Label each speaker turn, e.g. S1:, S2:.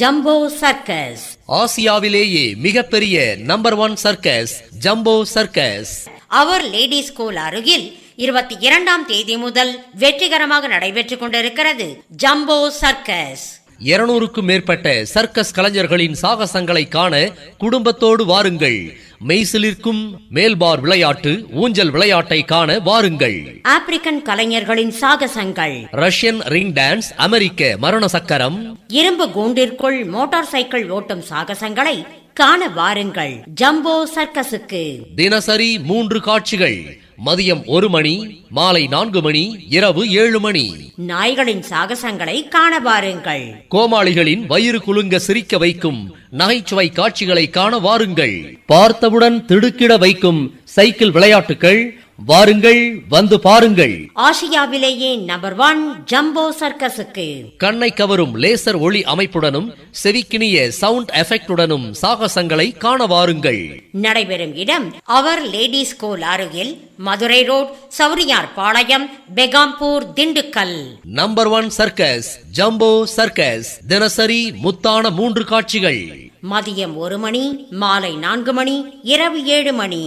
S1: Jumbo circus.
S2: ஆசியாவிலேயே மிகப்பெரிய number 1 circus jumbo circus.
S1: அவர் லேடி ஸ்கூல் அருகில் 22ஆம் தேதி முதல் வெற்றிகரமாக நடைபெற்றுக் கொண்டிருக்கிறது ஜம்போ சர்க்கஸ்.
S2: 200க்கும் மேற்பட்ட சர்க்கஸ் கலைஞர்களின் சாகசங்களை காண குடும்பத்தோடு வாருங்கள். மெய்சிலிருக்கும் மேல்பார் விளையாட்டு, ஊஞ்சல் விளையாட்டை காண வாருங்கள்.
S1: ஆப்பிரிக்கன் கலைஞர்களின் சாகசங்கள்,
S2: ரஷ்யன் ரிங் டான்ஸ், அமெரிக்க மரண சக்கரம்,
S1: இரும்பு கூண்டிற்குள் மோட்டார் சைக்கிள் ஓட்டும் சாகசங்களை காண வாருங்கள் ஜம்போ சர்க்கஸுக்கு.
S2: தினசரி 3 காட்சிகள். மதியம் 1 மணி, மாலை 4 மணி, இரவு 7 மணி.
S1: நாய்களின் சாகசங்களை காண வாருங்கள்.
S2: கோமாளிகளின் வயிறு குலுங்க சிரிக்க வைக்கும் நகைச்சுவை காட்சிகளை காண வாருங்கள். பார்த்தவுடன் திடுக்கிட வைக்கும் சைக்கிள் விளையாட்டுகள். வாருங்கள், வந்து பாருங்கள்.
S1: ஆசியாவிலேயே நம்பர் 1 ஜம்போ சர்க்கஸுக்கு.
S2: கண்ணை கவரும் லேசர் ஒளி அமைப்புடனும் செவிக்கினிய சவுண்ட் எஃபெக்டுடனும் சாகசங்களை காண வாருங்கள்.
S1: நடைபெறும் இடம் அவர் லேடி ஸ்கூல் அருகில், Madurai road, Souriyar Palayam, Begampur, Dindigul.
S2: Number 1 circus jumbo circus. தினசரி முத்தான 3 காட்சிகள்.
S1: மதியம் 1 மணி, மாலை 4 மணி, இரவு 7 மணி.